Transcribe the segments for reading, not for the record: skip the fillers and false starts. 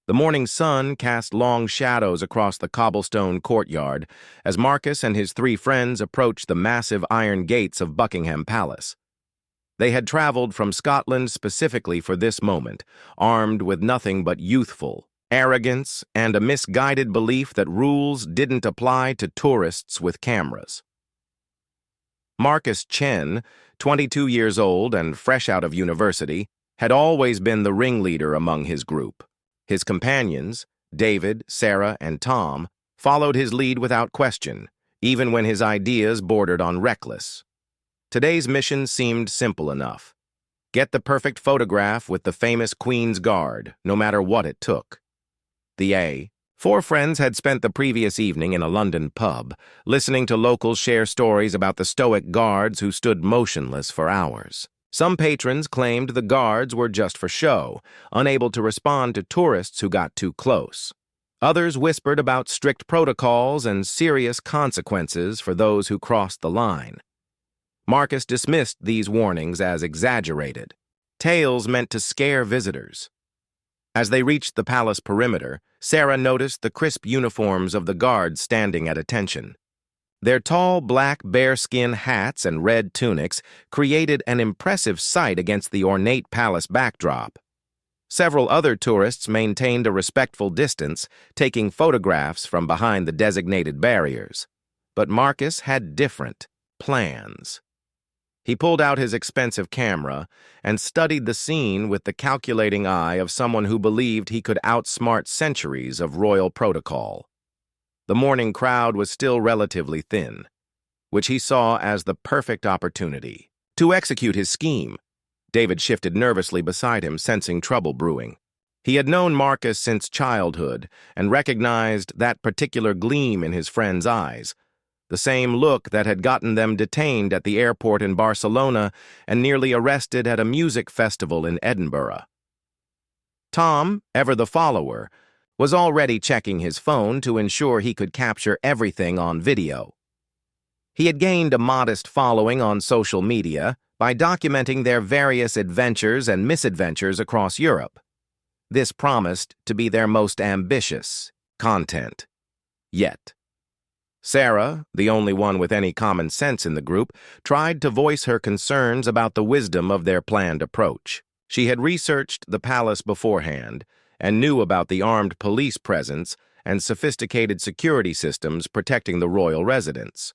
The morning sun cast long shadows across the cobblestone courtyard as Marcus and his three friends approached the massive iron gates of Buckingham Palace. They had traveled from Scotland specifically for this moment, armed with nothing but youthful arrogance and a misguided belief that rules didn't apply to tourists with cameras. Marcus Chen, 22 years old and fresh out of university, had always been the ringleader among his group. His companions, David, Sarah, and Tom, followed his lead without question, even when his ideas bordered on reckless. Today's mission seemed simple enough. Get the perfect photograph with the famous Queen's Guard, no matter what it took. The four friends had spent the previous evening in a London pub, listening to locals share stories about the stoic guards who stood motionless for hours. Some patrons claimed the guards were just for show, unable to respond to tourists who got too close. Others whispered about strict protocols and serious consequences for those who crossed the line. Marcus dismissed these warnings as exaggerated, tales meant to scare visitors. As they reached the palace perimeter, Sarah noticed the crisp uniforms of the guards standing at attention. Their tall black bearskin hats and red tunics created an impressive sight against the ornate palace backdrop. Several other tourists maintained a respectful distance, taking photographs from behind the designated barriers. But Marcus had different plans. He pulled out his expensive camera and studied the scene with the calculating eye of someone who believed he could outsmart centuries of royal protocol. The morning crowd was still relatively thin, which he saw as the perfect opportunity to execute his scheme. David shifted nervously beside him, sensing trouble brewing. He had known Marcus since childhood and recognized that particular gleam in his friend's eyes, the same look that had gotten them detained at the airport in Barcelona and nearly arrested at a music festival in Edinburgh. Tom, ever the follower, was already checking his phone to ensure he could capture everything on video. He had gained a modest following on social media by documenting their various adventures and misadventures across Europe. This promised to be their most ambitious content yet. Sarah, the only one with any common sense in the group, tried to voice her concerns about the wisdom of their planned approach. She had researched the palace beforehand and knew about the armed police presence and sophisticated security systems protecting the royal residence.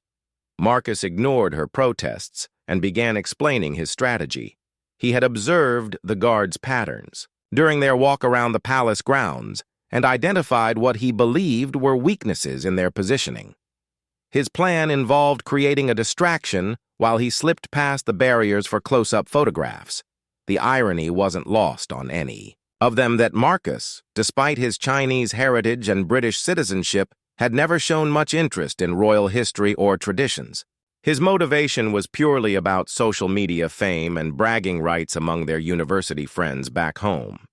Marcus ignored her protests and began explaining his strategy. He had observed the guards' patterns during their walk around the palace grounds and identified what he believed were weaknesses in their positioning. His plan involved creating a distraction while he slipped past the barriers for close-up photographs. The irony wasn't lost on any of them that Marcus, despite his Chinese heritage and British citizenship, had never shown much interest in royal history or traditions. His motivation was purely about social media fame and bragging rights among their university friends back home.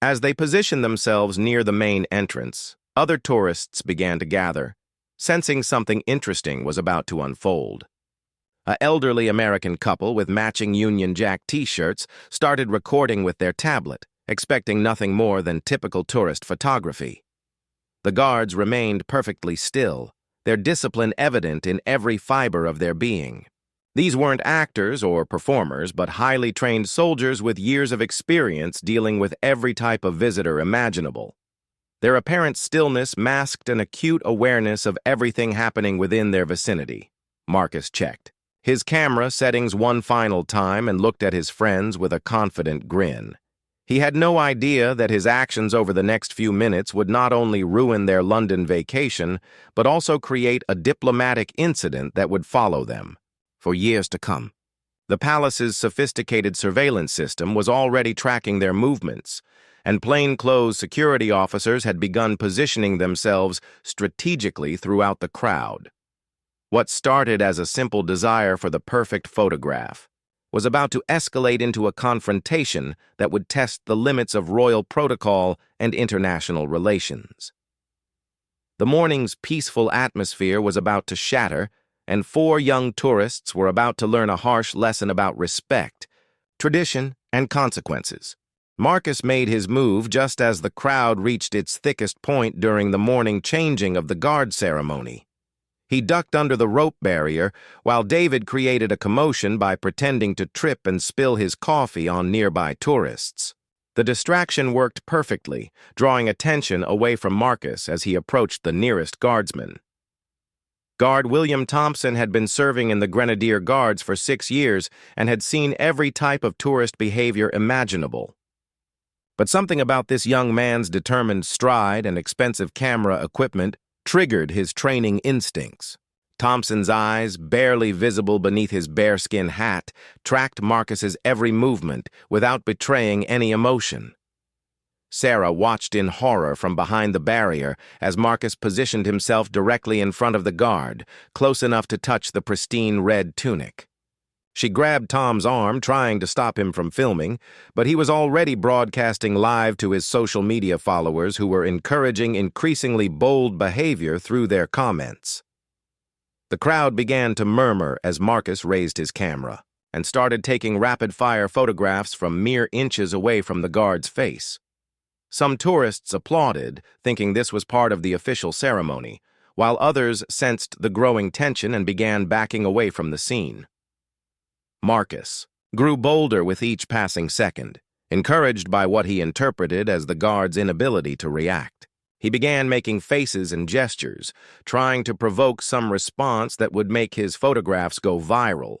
As they positioned themselves near the main entrance, other tourists began to gather, sensing something interesting was about to unfold. An elderly American couple with matching Union Jack t-shirts started recording with their tablet, expecting nothing more than typical tourist photography. The guards remained perfectly still, their discipline evident in every fiber of their being. These weren't actors or performers, but highly trained soldiers with years of experience dealing with every type of visitor imaginable. Their apparent stillness masked an acute awareness of everything happening within their vicinity. Marcus checked his camera settings one final time and looked at his friends with a confident grin. He had no idea that his actions over the next few minutes would not only ruin their London vacation, but also create a diplomatic incident that would follow them for years to come. The palace's sophisticated surveillance system was already tracking their movements, and plainclothes security officers had begun positioning themselves strategically throughout the crowd. What started as a simple desire for the perfect photograph was about to escalate into a confrontation that would test the limits of royal protocol and international relations. The morning's peaceful atmosphere was about to shatter, and four young tourists were about to learn a harsh lesson about respect, tradition, and consequences. Marcus made his move just as the crowd reached its thickest point during the morning changing of the guard ceremony. He ducked under the rope barrier, while David created a commotion by pretending to trip and spill his coffee on nearby tourists. The distraction worked perfectly, drawing attention away from Marcus as he approached the nearest guardsman. Guard William Thompson had been serving in the Grenadier Guards for 6 years and had seen every type of tourist behavior imaginable. But something about this young man's determined stride and expensive camera equipment triggered his training instincts. Thompson's eyes, barely visible beneath his bearskin hat, tracked Marcus's every movement without betraying any emotion. Sarah watched in horror from behind the barrier as Marcus positioned himself directly in front of the guard, close enough to touch the pristine red tunic. She grabbed Tom's arm, trying to stop him from filming, but he was already broadcasting live to his social media followers who were encouraging increasingly bold behavior through their comments. The crowd began to murmur as Marcus raised his camera and started taking rapid-fire photographs from mere inches away from the guard's face. Some tourists applauded, thinking this was part of the official ceremony, while others sensed the growing tension and began backing away from the scene. Marcus grew bolder with each passing second, encouraged by what he interpreted as the guard's inability to react. He began making faces and gestures, trying to provoke some response that would make his photographs go viral.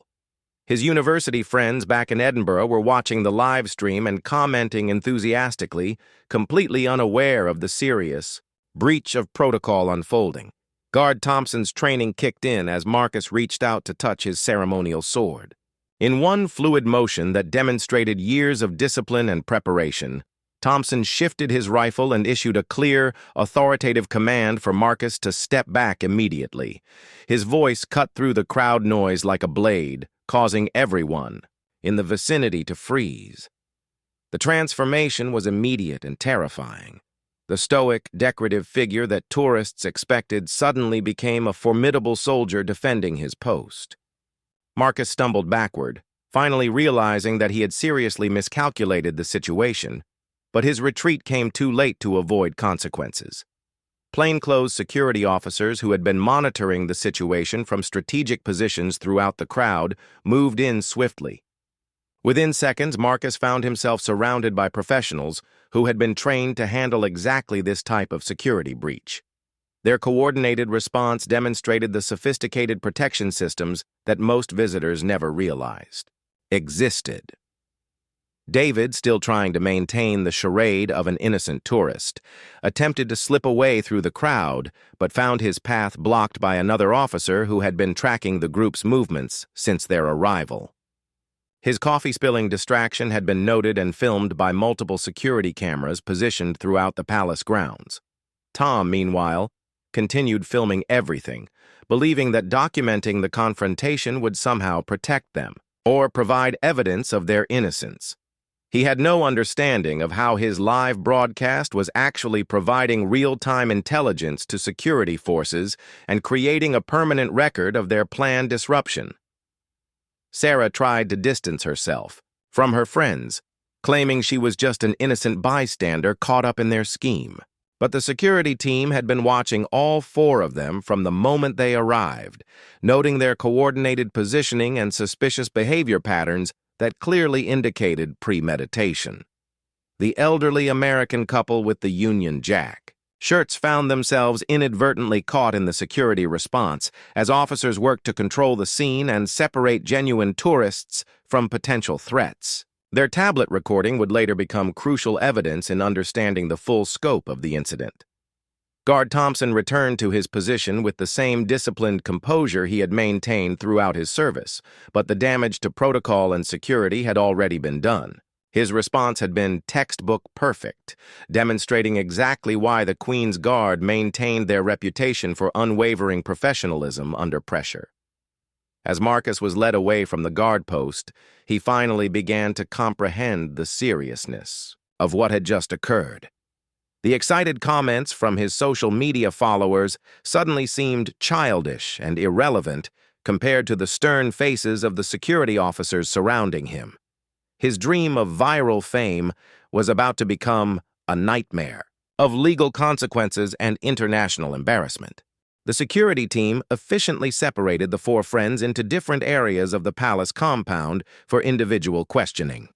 His university friends back in Edinburgh were watching the live stream and commenting enthusiastically, completely unaware of the serious breach of protocol unfolding. Guard Thompson's training kicked in as Marcus reached out to touch his ceremonial sword. In one fluid motion that demonstrated years of discipline and preparation, Thompson shifted his rifle and issued a clear, authoritative command for Marcus to step back immediately. His voice cut through the crowd noise like a blade, causing everyone in the vicinity to freeze. The transformation was immediate and terrifying. The stoic, decorative figure that tourists expected suddenly became a formidable soldier defending his post. Marcus stumbled backward, finally realizing that he had seriously miscalculated the situation, but his retreat came too late to avoid consequences. Plainclothes security officers who had been monitoring the situation from strategic positions throughout the crowd moved in swiftly. Within seconds, Marcus found himself surrounded by professionals who had been trained to handle exactly this type of security breach. Their coordinated response demonstrated the sophisticated protection systems that most visitors never realized existed. David, still trying to maintain the charade of an innocent tourist, attempted to slip away through the crowd, but found his path blocked by another officer who had been tracking the group's movements since their arrival. His coffee-spilling distraction had been noted and filmed by multiple security cameras positioned throughout the palace grounds. Tom, meanwhile, continued filming everything, believing that documenting the confrontation would somehow protect them or provide evidence of their innocence. He had no understanding of how his live broadcast was actually providing real-time intelligence to security forces and creating a permanent record of their planned disruption. Sarah tried to distance herself from her friends, claiming she was just an innocent bystander caught up in their scheme. But the security team had been watching all 4 of them from the moment they arrived, noting their coordinated positioning and suspicious behavior patterns that clearly indicated premeditation. The elderly American couple with the Union Jack shirts found themselves inadvertently caught in the security response as officers worked to control the scene and separate genuine tourists from potential threats. Their tablet recording would later become crucial evidence in understanding the full scope of the incident. Guard Thompson returned to his position with the same disciplined composure he had maintained throughout his service, but the damage to protocol and security had already been done. His response had been textbook perfect, demonstrating exactly why the Queen's Guard maintained their reputation for unwavering professionalism under pressure. As Marcus was led away from the guard post, he finally began to comprehend the seriousness of what had just occurred. The excited comments from his social media followers suddenly seemed childish and irrelevant compared to the stern faces of the security officers surrounding him. His dream of viral fame was about to become a nightmare of legal consequences and international embarrassment. The security team efficiently separated the four friends into different areas of the palace compound for individual questioning.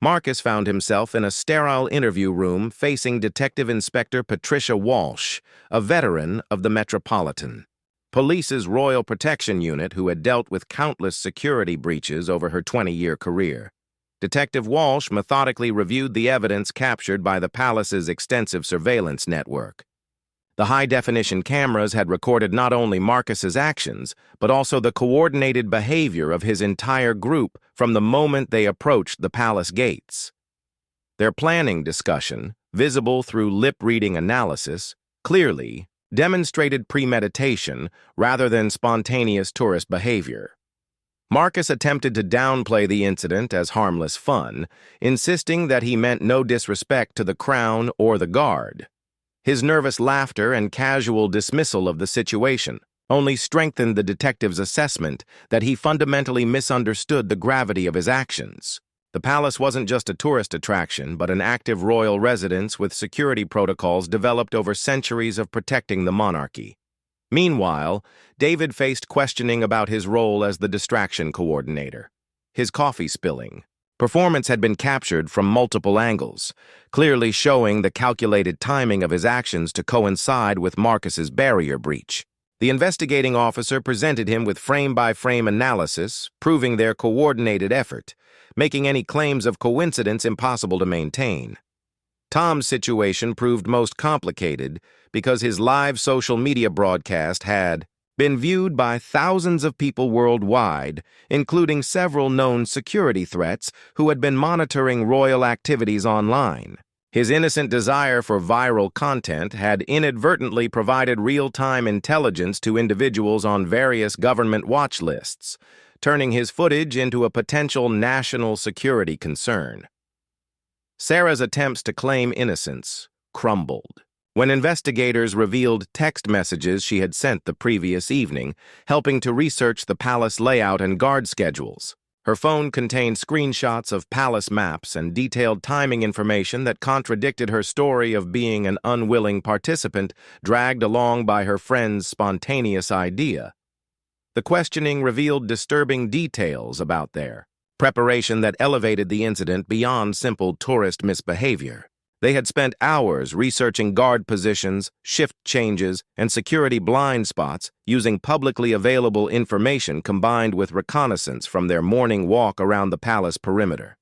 Marcus found himself in a sterile interview room facing Detective Inspector Patricia Walsh, a veteran of the Metropolitan Police's Royal Protection Unit who had dealt with countless security breaches over her 20-year career. Detective Walsh methodically reviewed the evidence captured by the palace's extensive surveillance network. The high-definition cameras had recorded not only Marcus's actions, but also the coordinated behavior of his entire group from the moment they approached the palace gates. Their planning discussion, visible through lip-reading analysis, clearly demonstrated premeditation rather than spontaneous tourist behavior. Marcus attempted to downplay the incident as harmless fun, insisting that he meant no disrespect to the crown or the guard. His nervous laughter and casual dismissal of the situation only strengthened the detective's assessment that he fundamentally misunderstood the gravity of his actions. The palace wasn't just a tourist attraction, but an active royal residence with security protocols developed over centuries of protecting the monarchy. Meanwhile, David faced questioning about his role as the distraction coordinator. His coffee spilling performance had been captured from multiple angles, clearly showing the calculated timing of his actions to coincide with Marcus's barrier breach. The investigating officer presented him with frame-by-frame analysis, proving their coordinated effort, making any claims of coincidence impossible to maintain. Tom's situation proved most complicated because his live social media broadcast had been viewed by thousands of people worldwide, including several known security threats who had been monitoring royal activities online. His innocent desire for viral content had inadvertently provided real-time intelligence to individuals on various government watch lists, turning his footage into a potential national security concern. Sarah's attempts to claim innocence crumbled when investigators revealed text messages she had sent the previous evening, helping to research the palace layout and guard schedules. Her phone contained screenshots of palace maps and detailed timing information that contradicted her story of being an unwilling participant dragged along by her friend's spontaneous idea. The questioning revealed disturbing details about their preparation that elevated the incident beyond simple tourist misbehavior. They had spent hours researching guard positions, shift changes, and security blind spots using publicly available information combined with reconnaissance from their morning walk around the palace perimeter.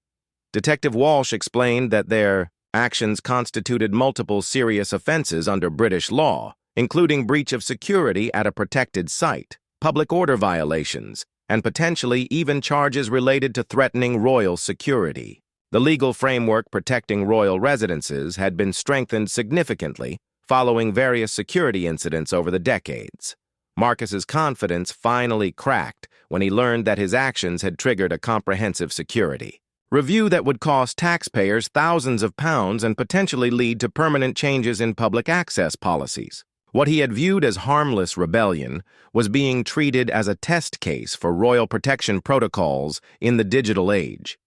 Detective Walsh explained that their actions constituted multiple serious offenses under British law, including breach of security at a protected site, public order violations, and potentially even charges related to threatening royal security. The legal framework protecting royal residences had been strengthened significantly following various security incidents over the decades. Marcus's confidence finally cracked when he learned that his actions had triggered a comprehensive security review that would cost taxpayers thousands of pounds and potentially lead to permanent changes in public access policies. What he had viewed as harmless rebellion was being treated as a test case for royal protection protocols in the digital age.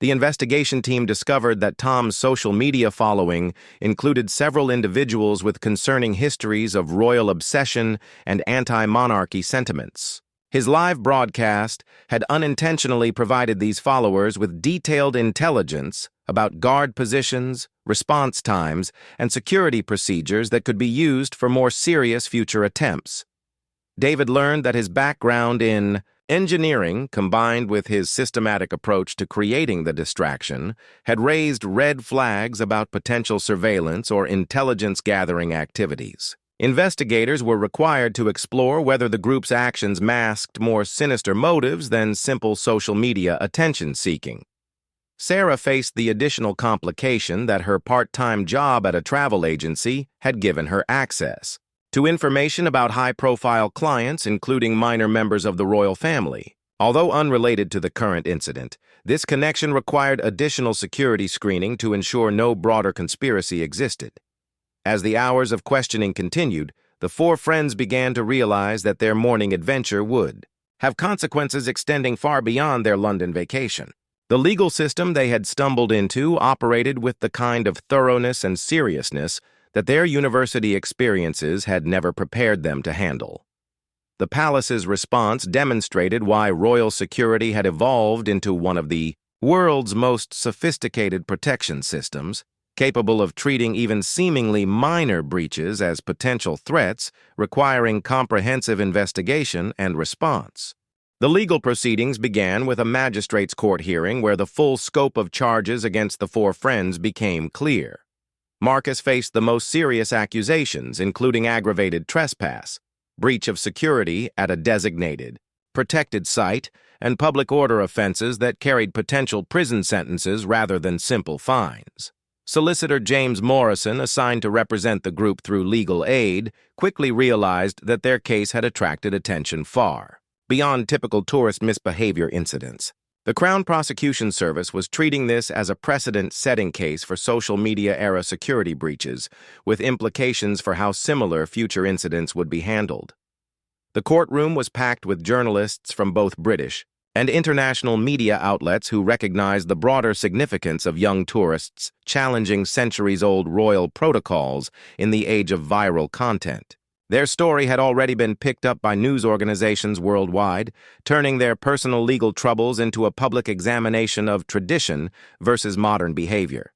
The investigation team discovered that Tom's social media following included several individuals with concerning histories of royal obsession and anti-monarchy sentiments. His live broadcast had unintentionally provided these followers with detailed intelligence about guard positions, response times, and security procedures that could be used for more serious future attempts. David learned that his background in engineering, combined with his systematic approach to creating the distraction, had raised red flags about potential surveillance or intelligence-gathering activities. Investigators were required to explore whether the group's actions masked more sinister motives than simple social media attention-seeking. Sarah faced the additional complication that her part-time job at a travel agency had given her access to information about high-profile clients, including minor members of the royal family. Although unrelated to the current incident, this connection required additional security screening to ensure no broader conspiracy existed. As the hours of questioning continued, the four friends began to realize that their morning adventure would have consequences extending far beyond their London vacation. The legal system they had stumbled into operated with the kind of thoroughness and seriousness that their university experiences had never prepared them to handle. The palace's response demonstrated why royal security had evolved into one of the world's most sophisticated protection systems, capable of treating even seemingly minor breaches as potential threats, requiring comprehensive investigation and response. The legal proceedings began with a magistrate's court hearing where the full scope of charges against the four friends became clear. Marcus faced the most serious accusations, including aggravated trespass, breach of security at a designated, protected site, and public order offenses that carried potential prison sentences rather than simple fines. Solicitor James Morrison, assigned to represent the group through legal aid, quickly realized that their case had attracted attention far beyond typical tourist misbehavior incidents. The Crown Prosecution Service was treating this as a precedent-setting case for social media-era security breaches, with implications for how similar future incidents would be handled. The courtroom was packed with journalists from both British and international media outlets who recognized the broader significance of young tourists challenging centuries-old royal protocols in the age of viral content. Their story had already been picked up by news organizations worldwide, turning their personal legal troubles into a public examination of tradition versus modern behavior.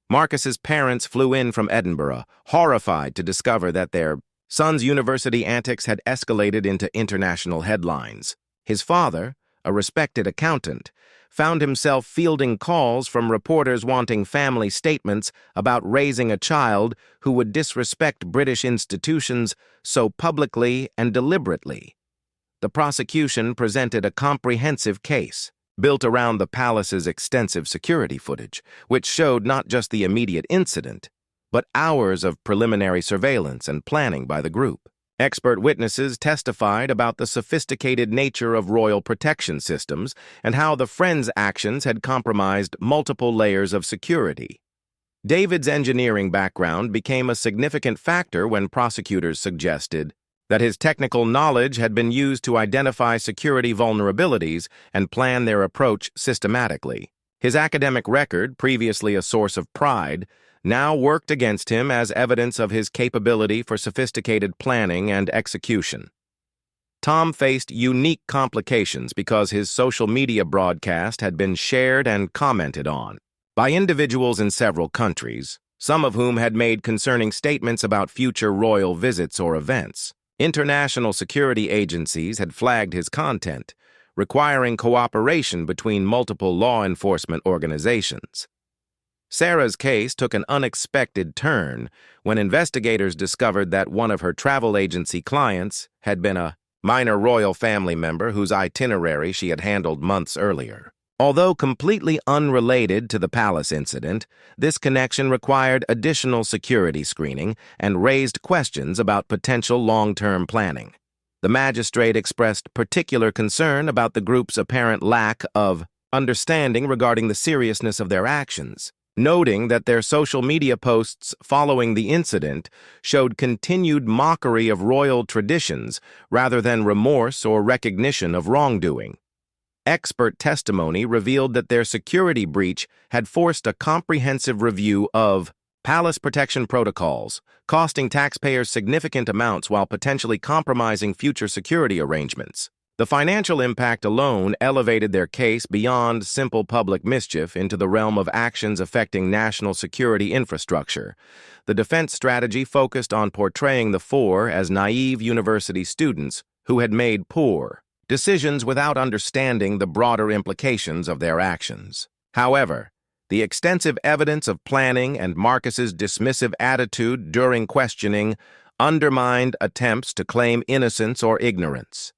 Marcus's parents flew in from Edinburgh, horrified to discover that their son's university antics had escalated into international headlines. His father, a respected accountant, found himself fielding calls from reporters wanting family statements about raising a child who would disrespect British institutions so publicly and deliberately. The prosecution presented a comprehensive case, built around the palace's extensive security footage, which showed not just the immediate incident, but hours of preliminary surveillance and planning by the group. Expert witnesses testified about the sophisticated nature of royal protection systems and how the Friends' actions had compromised multiple layers of security. David's engineering background became a significant factor when prosecutors suggested that his technical knowledge had been used to identify security vulnerabilities and plan their approach systematically. His academic record, previously a source of pride, now worked against him as evidence of his capability for sophisticated planning and execution. Tom faced unique complications because his social media broadcast had been shared and commented on by individuals in several countries, some of whom had made concerning statements about future royal visits or events. International security agencies had flagged his content, requiring cooperation between multiple law enforcement organizations. Sarah's case took an unexpected turn when investigators discovered that one of her travel agency clients had been a minor royal family member whose itinerary she had handled months earlier. Although completely unrelated to the palace incident, this connection required additional security screening and raised questions about potential long-term planning. The magistrate expressed particular concern about the group's apparent lack of understanding regarding the seriousness of their actions, noting that their social media posts following the incident showed continued mockery of royal traditions rather than remorse or recognition of wrongdoing. Expert testimony revealed that their security breach had forced a comprehensive review of palace protection protocols, costing taxpayers significant amounts while potentially compromising future security arrangements. The financial impact alone elevated their case beyond simple public mischief into the realm of actions affecting national security infrastructure. The defense strategy focused on portraying the four as naive university students who had made poor decisions without understanding the broader implications of their actions. However, the extensive evidence of planning and Marcus's dismissive attitude during questioning undermined attempts to claim innocence or ignorance.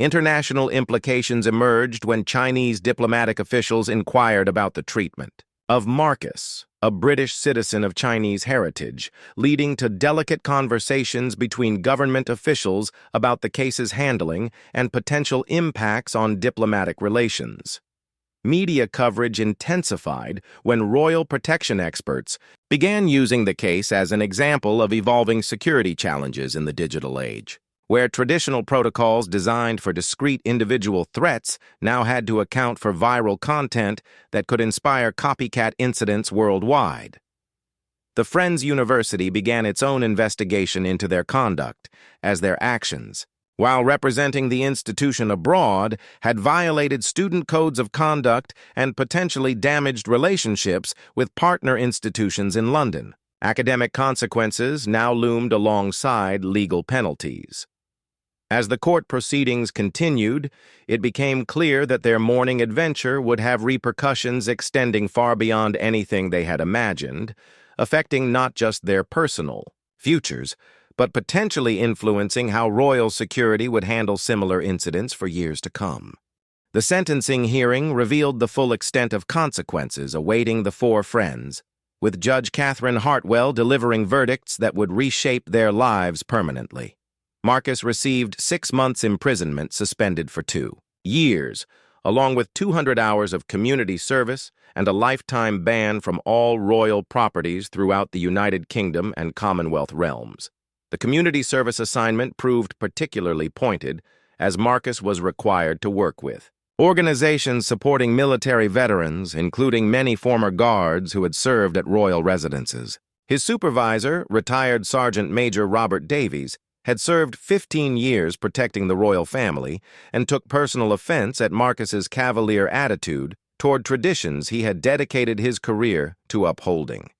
International implications emerged when Chinese diplomatic officials inquired about the treatment of Marcus, a British citizen of Chinese heritage, leading to delicate conversations between government officials about the case's handling and potential impacts on diplomatic relations. Media coverage intensified when royal protection experts began using the case as an example of evolving security challenges in the digital age. where traditional protocols designed for discrete individual threats now had to account for viral content that could inspire copycat incidents worldwide. The Friends University began its own investigation into their conduct, as their actions, while representing the institution abroad, had violated student codes of conduct and potentially damaged relationships with partner institutions in London. Academic consequences now loomed alongside legal penalties. As the court proceedings continued, it became clear that their morning adventure would have repercussions extending far beyond anything they had imagined, affecting not just their personal futures, but potentially influencing how royal security would handle similar incidents for years to come. The sentencing hearing revealed the full extent of consequences awaiting the four friends, with Judge Catherine Hartwell delivering verdicts that would reshape their lives permanently. Marcus received 6 months imprisonment suspended for 2 years, along with 200 hours of community service and a lifetime ban from all royal properties throughout the United Kingdom and Commonwealth realms. The community service assignment proved particularly pointed, as Marcus was required to work with organizations supporting military veterans, including many former guards who had served at royal residences. His supervisor, retired Sergeant Major Robert Davies, had served 15 years protecting the royal family and took personal offense at Marcus's cavalier attitude toward traditions he had dedicated his career to upholding.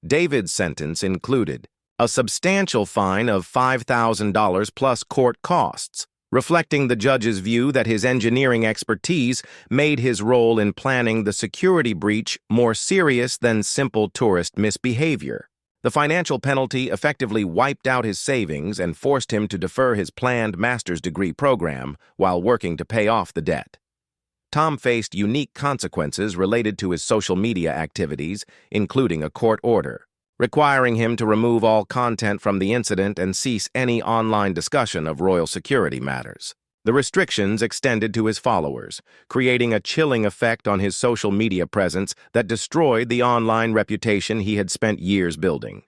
David's sentence included a substantial fine of $5,000 plus court costs, reflecting the judge's view that his engineering expertise made his role in planning the security breach more serious than simple tourist misbehavior. The financial penalty effectively wiped out his savings and forced him to defer his planned master's degree program while working to pay off the debt. Tom faced unique consequences related to his social media activities, including a court order, requiring him to remove all content from the incident and cease any online discussion of royal security matters. The restrictions extended to his followers, creating a chilling effect on his social media presence that destroyed the online reputation he had spent years building.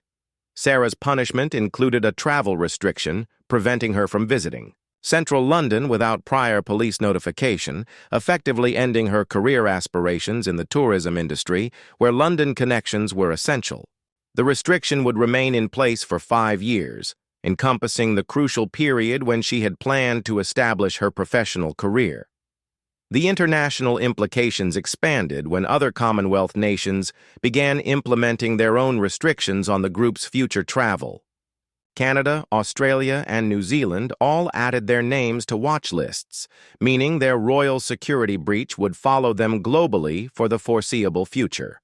Sarah's punishment included a travel restriction, preventing her from visiting central London without prior police notification, effectively ending her career aspirations in the tourism industry, where London connections were essential. The restriction would remain in place for 5 years, encompassing the crucial period when she had planned to establish her professional career. The international implications expanded when other Commonwealth nations began implementing their own restrictions on the group's future travel. Canada, Australia, and New Zealand all added their names to watch lists, meaning their royal security breach would follow them globally for the foreseeable future.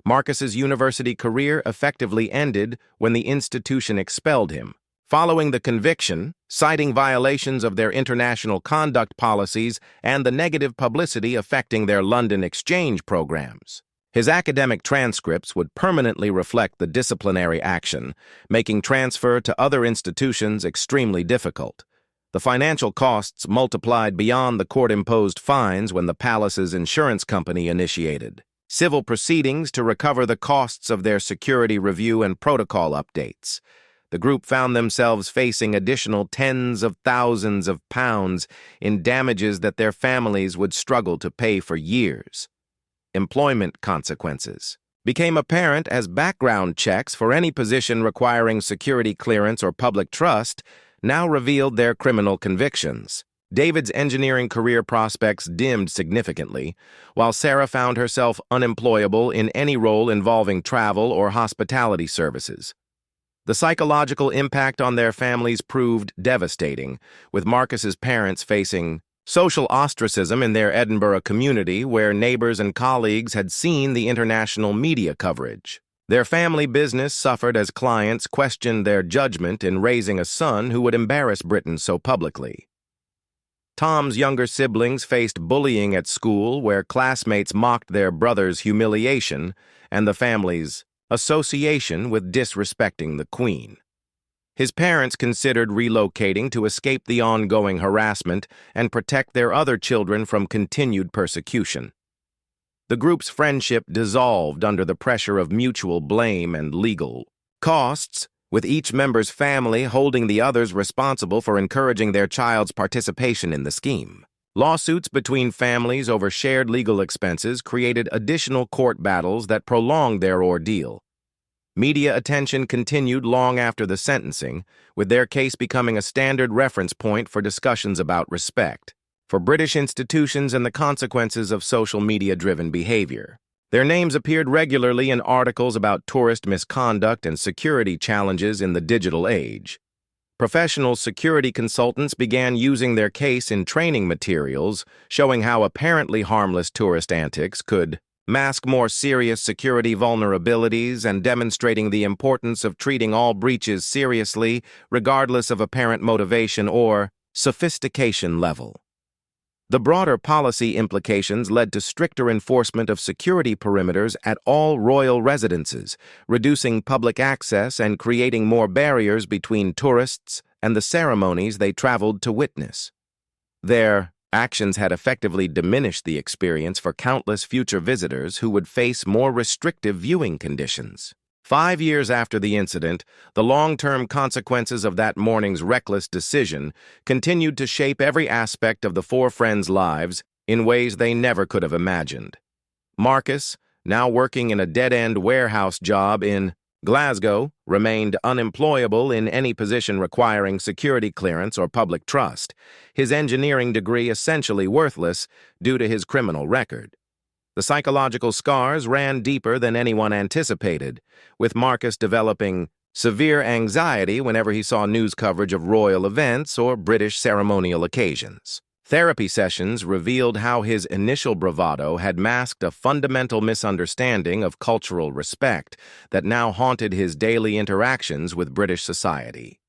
Marcus's university career effectively ended when the institution expelled him, following the conviction, citing violations of their international conduct policies and the negative publicity affecting their London exchange programs. His academic transcripts would permanently reflect the disciplinary action, making transfer to other institutions extremely difficult. The financial costs multiplied beyond the court-imposed fines when the palace's insurance company initiated civil proceedings to recover the costs of their security review and protocol updates. The group found themselves facing additional tens of thousands of pounds in damages that their families would struggle to pay for years. Employment consequences became apparent as background checks for any position requiring security clearance or public trust now revealed their criminal convictions. David's engineering career prospects dimmed significantly, while Sarah found herself unemployable in any role involving travel or hospitality services. The psychological impact on their families proved devastating, with Marcus's parents facing social ostracism in their Edinburgh community where neighbors and colleagues had seen the international media coverage. Their family business suffered as clients questioned their judgment in raising a son who would embarrass Britain so publicly. Tom's younger siblings faced bullying at school where classmates mocked their brother's humiliation and the family's association with disrespecting the Queen. His parents considered relocating to escape the ongoing harassment and protect their other children from continued persecution. The group's friendship dissolved under the pressure of mutual blame and legal costs, with each member's family holding the others responsible for encouraging their child's participation in the scheme. Lawsuits between families over shared legal expenses created additional court battles that prolonged their ordeal. Media attention continued long after the sentencing, with their case becoming a standard reference point for discussions about respect for British institutions and the consequences of social media-driven behavior. Their names appeared regularly in articles about tourist misconduct and security challenges in the digital age. Professional security consultants began using their case in training materials, showing how apparently harmless tourist antics could mask more serious security vulnerabilities and demonstrating the importance of treating all breaches seriously, regardless of apparent motivation or sophistication level. The broader policy implications led to stricter enforcement of security perimeters at all royal residences, reducing public access and creating more barriers between tourists and the ceremonies they traveled to witness. Their actions had effectively diminished the experience for countless future visitors who would face more restrictive viewing conditions. 5 years after the incident, the long-term consequences of that morning's reckless decision continued to shape every aspect of the four friends' lives in ways they never could have imagined. Marcus, now working in a dead-end warehouse job in Glasgow, remained unemployable in any position requiring security clearance or public trust, his engineering degree essentially worthless due to his criminal record. The psychological scars ran deeper than anyone anticipated, with Marcus developing severe anxiety whenever he saw news coverage of royal events or British ceremonial occasions. Therapy sessions revealed how his initial bravado had masked a fundamental misunderstanding of cultural respect that now haunted his daily interactions with British society.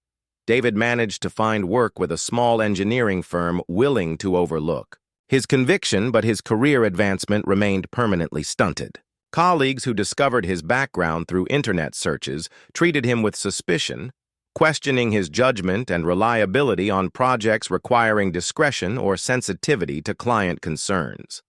David managed to find work with a small engineering firm willing to overlook his conviction, but his career advancement remained permanently stunted. Colleagues who discovered his background through internet searches treated him with suspicion, questioning his judgment and reliability on projects requiring discretion or sensitivity to client concerns.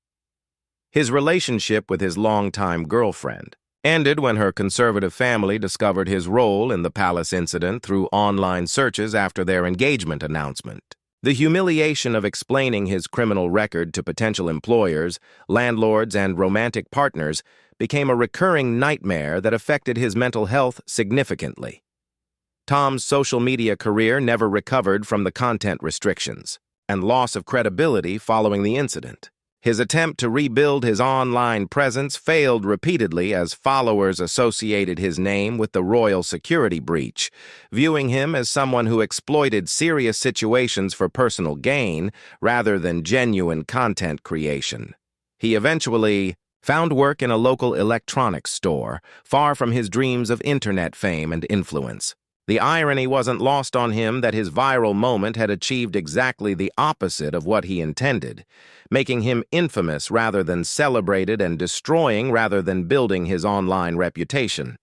His relationship with his longtime girlfriend ended when her conservative family discovered his role in the palace incident through online searches after their engagement announcement. The humiliation of explaining his criminal record to potential employers, landlords, and romantic partners became a recurring nightmare that affected his mental health significantly. Tom's social media career never recovered from the content restrictions and loss of credibility following the incident. His attempt to rebuild his online presence failed repeatedly as followers associated his name with the royal security breach, viewing him as someone who exploited serious situations for personal gain rather than genuine content creation. He eventually found work in a local electronics store, far from his dreams of internet fame and influence. The irony wasn't lost on him that his viral moment had achieved exactly the opposite of what he intended, making him infamous rather than celebrated and destroying rather than building his online reputation.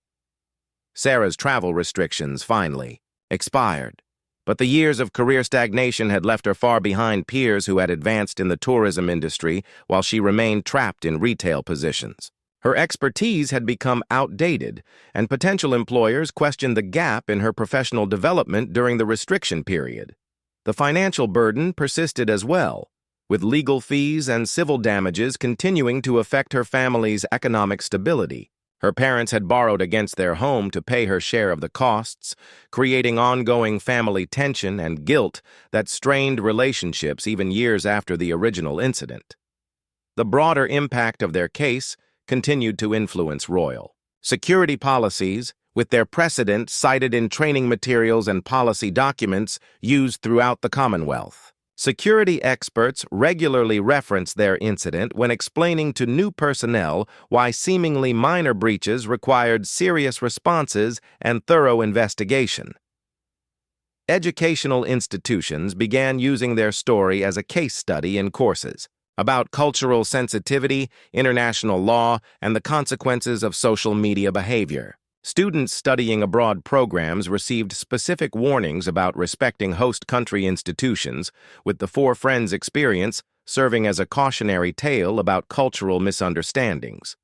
Sarah's travel restrictions finally expired, but the years of career stagnation had left her far behind peers who had advanced in the tourism industry while she remained trapped in retail positions. Her expertise had become outdated, and potential employers questioned the gap in her professional development during the restriction period. The financial burden persisted as well, with legal fees and civil damages continuing to affect her family's economic stability. Her parents had borrowed against their home to pay her share of the costs, creating ongoing family tension and guilt that strained relationships even years after the original incident. The broader impact of their case continued to influence royal security policies, with their precedent cited in training materials and policy documents used throughout the Commonwealth. Security experts regularly reference their incident when explaining to new personnel why seemingly minor breaches required serious responses and thorough investigation. Educational institutions began using their story as a case study in courses about cultural sensitivity, international law, and the consequences of social media behavior. Students studying abroad programs received specific warnings about respecting host country institutions, with the Four Friends experience serving as a cautionary tale about cultural misunderstandings.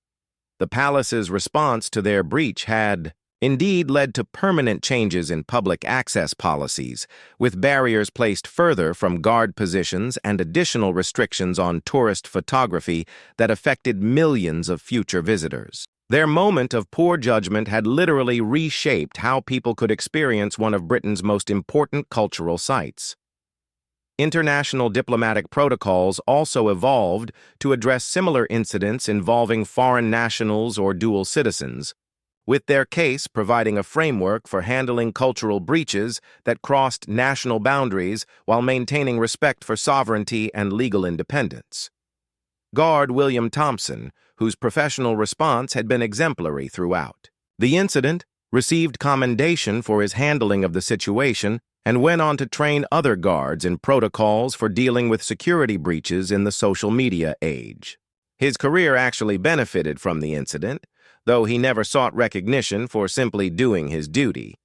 The palace's response to their breach had indeed led to permanent changes in public access policies, with barriers placed further from guard positions and additional restrictions on tourist photography that affected millions of future visitors. Their moment of poor judgment had literally reshaped how people could experience one of Britain's most important cultural sites. International diplomatic protocols also evolved to address similar incidents involving foreign nationals or dual citizens, with their case providing a framework for handling cultural breaches that crossed national boundaries while maintaining respect for sovereignty and legal independence. Guard William Thompson, whose professional response had been exemplary throughout. The incident received commendation for his handling of the situation and went on to train other guards in protocols for dealing with security breaches in the social media age. His career actually benefited from the incident, though he never sought recognition for simply doing his duty.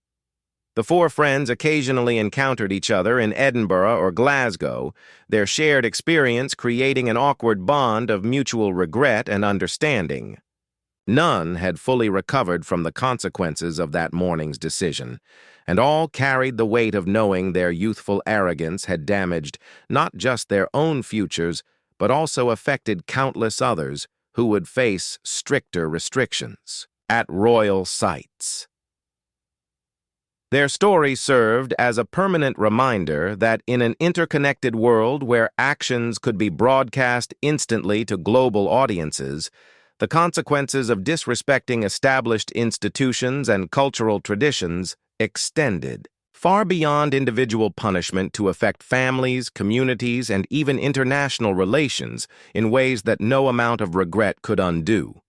The four friends occasionally encountered each other in Edinburgh or Glasgow, their shared experience creating an awkward bond of mutual regret and understanding. None had fully recovered from the consequences of that morning's decision, and all carried the weight of knowing their youthful arrogance had damaged not just their own futures, but also affected countless others who would face stricter restrictions at royal sites. Their story served as a permanent reminder that in an interconnected world where actions could be broadcast instantly to global audiences, the consequences of disrespecting established institutions and cultural traditions extended far beyond individual punishment to affect families, communities, and even international relations in ways that no amount of regret could undo.